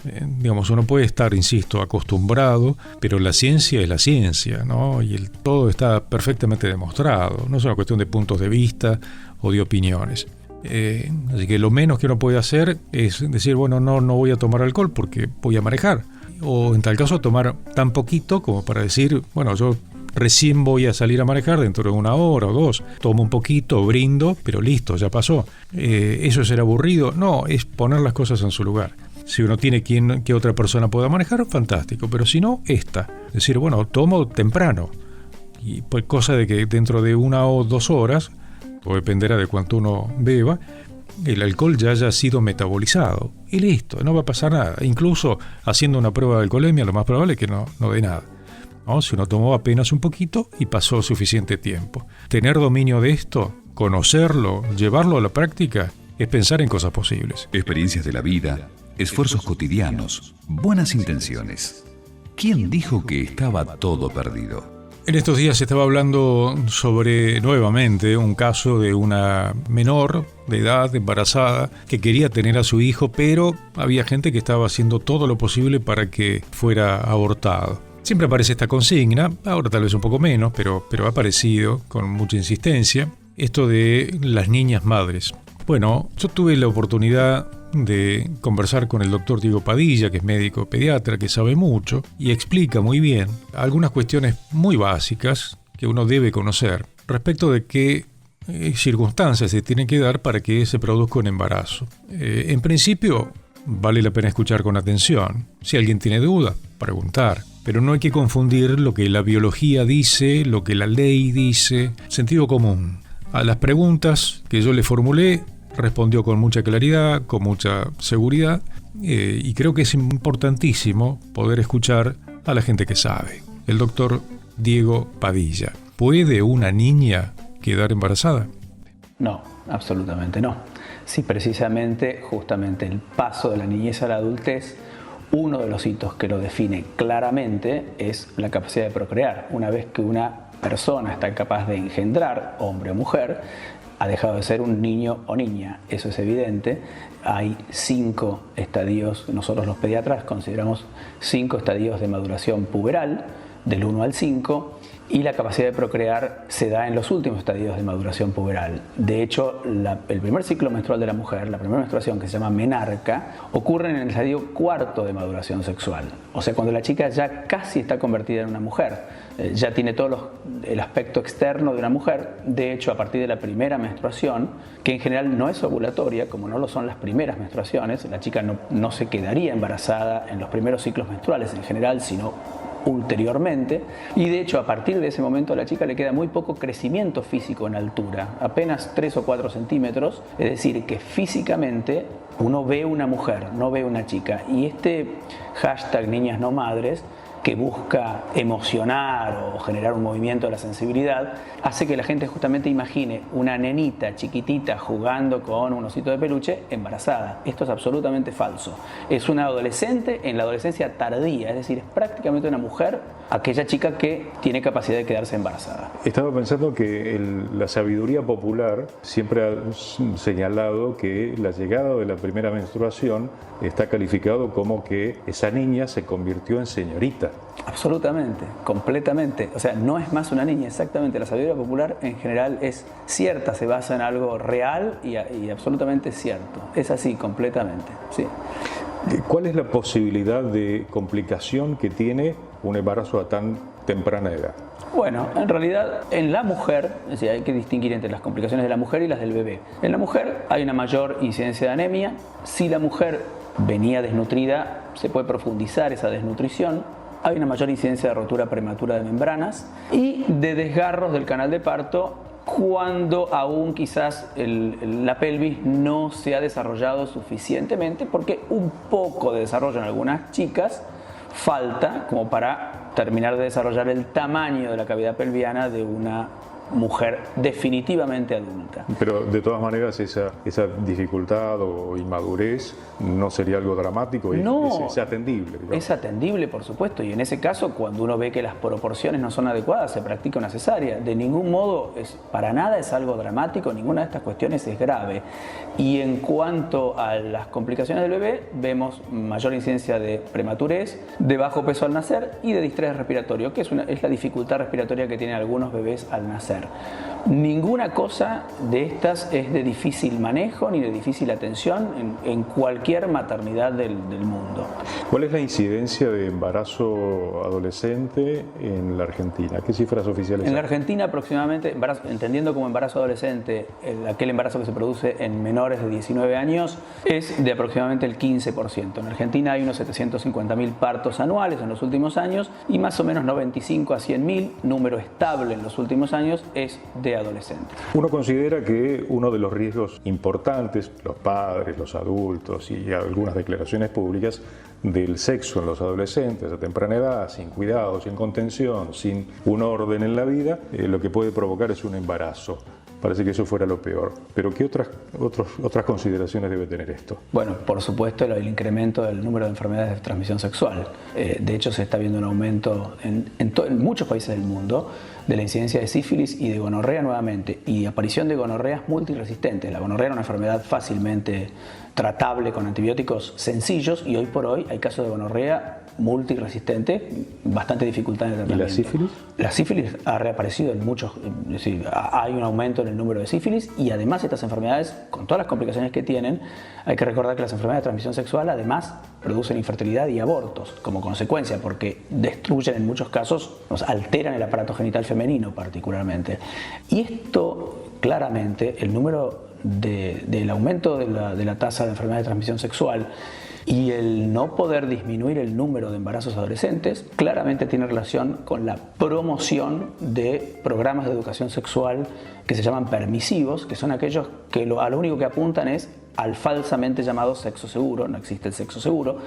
digamos, uno puede estar, insisto, acostumbrado, pero la ciencia es la ciencia, ¿no? Y todo está perfectamente demostrado, no es una cuestión de puntos de vista o de opiniones. Así que lo menos que uno puede hacer es decir, bueno, no voy a tomar alcohol porque voy a manejar. O en tal caso tomar tan poquito como para decir, bueno, yo recién voy a salir a manejar dentro de 1 hora o 2. Tomo un poquito, brindo, pero listo, ya pasó. ¿Eso es ser aburrido? No, es poner las cosas en su lugar. Si uno tiene que otra persona pueda manejar, fantástico. Pero si no, esta. Es decir, bueno, tomo temprano. Y pues cosa de que dentro de 1 o 2 horas, o dependerá de cuánto uno beba, el alcohol ya haya sido metabolizado. Y listo, no va a pasar nada. Incluso haciendo una prueba de alcoholemia, lo más probable es que no dé nada, ¿no? Si uno tomó apenas un poquito y pasó suficiente tiempo. Tener dominio de esto, conocerlo, llevarlo a la práctica, es pensar en cosas posibles. Experiencias de la vida, esfuerzos cotidianos, buenas intenciones. ¿Quién dijo que estaba todo perdido? En estos días se estaba hablando sobre, nuevamente, un caso de una menor de edad, embarazada, que quería tener a su hijo, pero había gente que estaba haciendo todo lo posible para que fuera abortado. Siempre aparece esta consigna, ahora tal vez un poco menos, pero ha aparecido con mucha insistencia, esto de las niñas madres. Bueno, yo tuve la oportunidad de conversar con el doctor Diego Padilla, que es médico pediatra, que sabe mucho y explica muy bien algunas cuestiones muy básicas que uno debe conocer respecto de qué circunstancias se tienen que dar para que se produzca un embarazo. En principio, vale la pena escuchar con atención. Si alguien tiene duda, preguntar. Pero no hay que confundir lo que la biología dice, lo que la ley dice, sentido común. A las preguntas que yo le formulé, respondió con mucha claridad, con mucha seguridad, y creo que es importantísimo poder escuchar a la gente que sabe. El doctor Diego Padilla. ¿Puede una niña quedar embarazada? No, absolutamente no. Sí, precisamente, justamente el paso de la niñez a la adultez, uno de los hitos que lo define claramente es la capacidad de procrear. Una vez que una persona está capaz de engendrar, hombre o mujer, ha dejado de ser un niño o niña, eso es evidente. Hay 5 estadios, nosotros los pediatras consideramos 5 estadios de maduración puberal, del 1 al 5, y la capacidad de procrear se da en los últimos estadios de maduración puberal. De hecho, el primer ciclo menstrual de la mujer, la primera menstruación, que se llama menarca, ocurre en el estadio 4 de maduración sexual. O sea, cuando la chica ya casi está convertida en una mujer, ya tiene todo el aspecto externo de una mujer. De hecho, a partir de la primera menstruación, que en general no es ovulatoria, como no lo son las primeras menstruaciones, la chica no se quedaría embarazada en los primeros ciclos menstruales en general, sino ulteriormente, y de hecho a partir de ese momento a la chica le queda muy poco crecimiento físico en altura, apenas 3 o 4 centímetros, es decir, que físicamente uno ve una mujer, no ve una chica. Y este hashtag Niñas No Madres, que busca emocionar o generar un movimiento de la sensibilidad, hace que la gente justamente imagine una nenita chiquitita jugando con un osito de peluche embarazada. Esto es absolutamente falso. Es una adolescente en la adolescencia tardía, es decir, es prácticamente una mujer, aquella chica que tiene capacidad de quedarse embarazada. Estaba pensando que la sabiduría popular siempre ha señalado que la llegada de la primera menstruación está calificado como que esa niña se convirtió en señorita. Absolutamente, completamente. O sea, no es más una niña, exactamente. La sabiduría popular en general es cierta, se basa en algo real y absolutamente cierto. Es así, completamente, sí. ¿Cuál es la posibilidad de complicación que tiene un embarazo a tan temprana edad? Bueno, en realidad en la mujer, es decir, hay que distinguir entre las complicaciones de la mujer y las del bebé. En la mujer hay una mayor incidencia de anemia. Si la mujer venía desnutrida, se puede profundizar esa desnutrición. Hay una mayor incidencia de rotura prematura de membranas y de desgarros del canal de parto cuando aún quizás la pelvis no se ha desarrollado suficientemente, porque un poco de desarrollo en algunas chicas falta como para terminar de desarrollar el tamaño de la cavidad pelviana de una mujer definitivamente adulta. Pero de todas maneras esa dificultad o inmadurez no sería algo dramático, no, es atendible. Digamos. Es atendible, por supuesto, y en ese caso, cuando uno ve que las proporciones no son adecuadas, se practica una cesárea. De ningún modo, para nada es algo dramático, ninguna de estas cuestiones es grave. Y en cuanto a las complicaciones del bebé, vemos mayor incidencia de prematurez, de bajo peso al nacer y de distrés respiratorio, que es la dificultad respiratoria que tienen algunos bebés al nacer. Ninguna cosa de estas es de difícil manejo ni de difícil atención en cualquier maternidad del mundo. ¿Cuál es la incidencia de embarazo adolescente en la Argentina? ¿Qué cifras oficiales hay? En la Argentina aproximadamente, entendiendo como embarazo adolescente aquel embarazo que se produce en menores de 19 años, es de aproximadamente el 15%. En Argentina hay unos 750.000 partos anuales en los últimos años y más o menos 95 a 100.000, número estable en los últimos años, es de adolescentes. Uno considera que uno de los riesgos importantes, los padres, los adultos y algunas declaraciones públicas del sexo en los adolescentes a temprana edad, sin cuidado, sin contención, sin un orden en la vida, lo que puede provocar es un embarazo. Parece que eso fuera lo peor. Pero ¿qué otras consideraciones debe tener esto? Bueno, por supuesto el incremento del número de enfermedades de transmisión sexual. De hecho, se está viendo un aumento en muchos países del mundo de la incidencia de sífilis y de gonorrea nuevamente, y aparición de gonorreas multiresistentes. La gonorrea era una enfermedad fácilmente tratable con antibióticos sencillos y hoy por hoy hay casos de gonorrea multiresistente, bastante dificultad en el tratamiento. ¿Y la sífilis? La sífilis ha reaparecido en muchos, es decir, hay un aumento en el número de sífilis y además estas enfermedades, con todas las complicaciones que tienen, hay que recordar que las enfermedades de transmisión sexual además producen infertilidad y abortos como consecuencia, porque destruyen en muchos casos, alteran el aparato genital femenino particularmente. Y esto claramente, el número del aumento de la tasa de enfermedad de transmisión sexual y el no poder disminuir el número de embarazos adolescentes claramente tiene relación con la promoción de programas de educación sexual que se llaman permisivos, que son aquellos que a lo único que apuntan es al falsamente llamado sexo seguro. No existe el sexo seguro.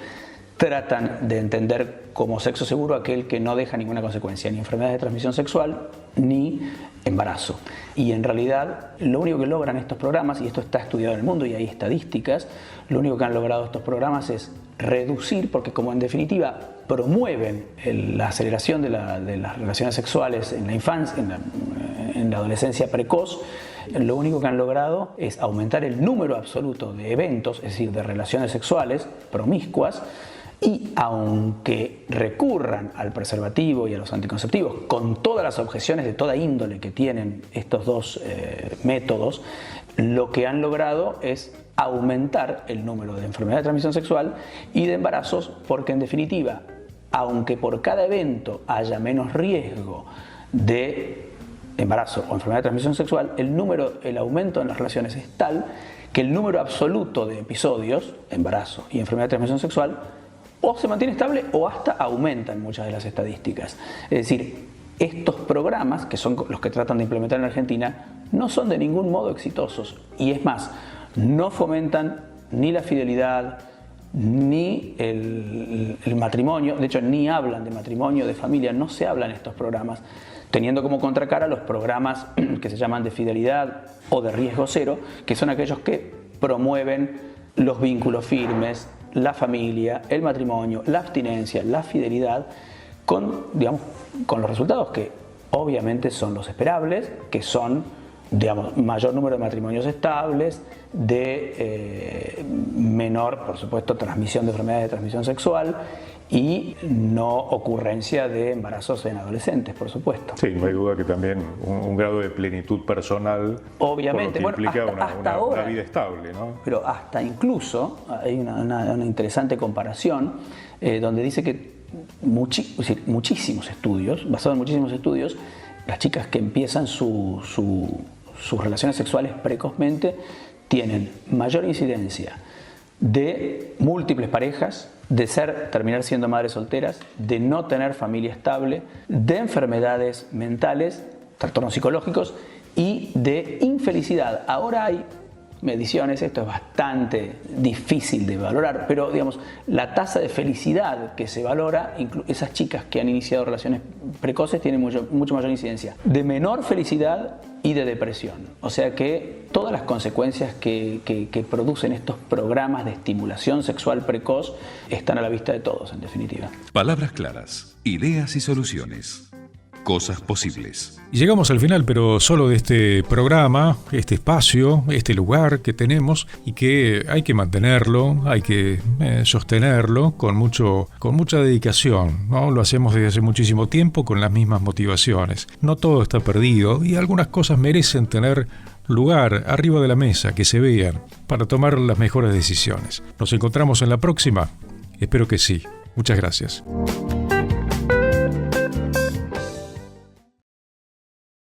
Tratan de entender como sexo seguro aquel que no deja ninguna consecuencia, ni enfermedades de transmisión sexual, ni embarazo. Y en realidad lo único que logran estos programas, y esto está estudiado en el mundo y hay estadísticas, lo único que han logrado estos programas es reducir, porque como en definitiva promueven la aceleración de las relaciones sexuales en la infancia, en la adolescencia precoz, lo único que han logrado es aumentar el número absoluto de eventos, es decir, de relaciones sexuales promiscuas, y aunque recurran al preservativo y a los anticonceptivos con todas las objeciones de toda índole que tienen estos dos métodos, lo que han logrado es aumentar el número de enfermedades de transmisión sexual y de embarazos, porque en definitiva, aunque por cada evento haya menos riesgo de embarazo o enfermedad de transmisión sexual, el aumento en las relaciones es tal que el número absoluto de episodios, embarazo y enfermedad de transmisión sexual, o se mantiene estable o hasta aumenta en muchas de las estadísticas. Es decir, estos programas, que son los que tratan de implementar en Argentina, no son de ningún modo exitosos. Y es más, no fomentan ni la fidelidad, ni el matrimonio. De hecho, ni hablan de matrimonio, de familia, no se hablan estos programas, teniendo como contracara los programas que se llaman de fidelidad o de riesgo cero, que son aquellos que promueven los vínculos firmes, la familia, el matrimonio, la abstinencia, la fidelidad, con los resultados que obviamente son los esperables, que son, mayor número de matrimonios estables, de menor, por supuesto, transmisión de enfermedades de transmisión sexual y no ocurrencia de embarazos en adolescentes, por supuesto. Sí, no hay duda que también un grado de plenitud personal, obviamente, por lo que implica hasta una vida estable, ¿no? Pero hasta incluso hay una interesante comparación donde dice que muchísimos estudios, basado en muchísimos estudios, las chicas que empiezan sus relaciones sexuales precozmente tienen mayor incidencia de múltiples parejas, de terminar siendo madres solteras, de no tener familia estable, de enfermedades mentales, trastornos psicológicos y de infelicidad. Ahora hay mediciones, esto es bastante difícil de valorar, pero digamos, la tasa de felicidad que se valora, esas chicas que han iniciado relaciones precoces tienen mucho mayor incidencia de menor felicidad y de depresión. O sea que todas las consecuencias que producen estos programas de estimulación sexual precoz están a la vista de todos, en definitiva. Palabras claras, ideas y soluciones. Cosas posibles. Llegamos al final, pero solo de este programa, este espacio, este lugar que tenemos y que hay que mantenerlo, hay que sostenerlo con mucha dedicación, ¿no? Lo hacemos desde hace muchísimo tiempo con las mismas motivaciones. No todo está perdido y algunas cosas merecen tener lugar arriba de la mesa, que se vean, para tomar las mejores decisiones. ¿Nos encontramos en la próxima? Espero que sí. Muchas gracias.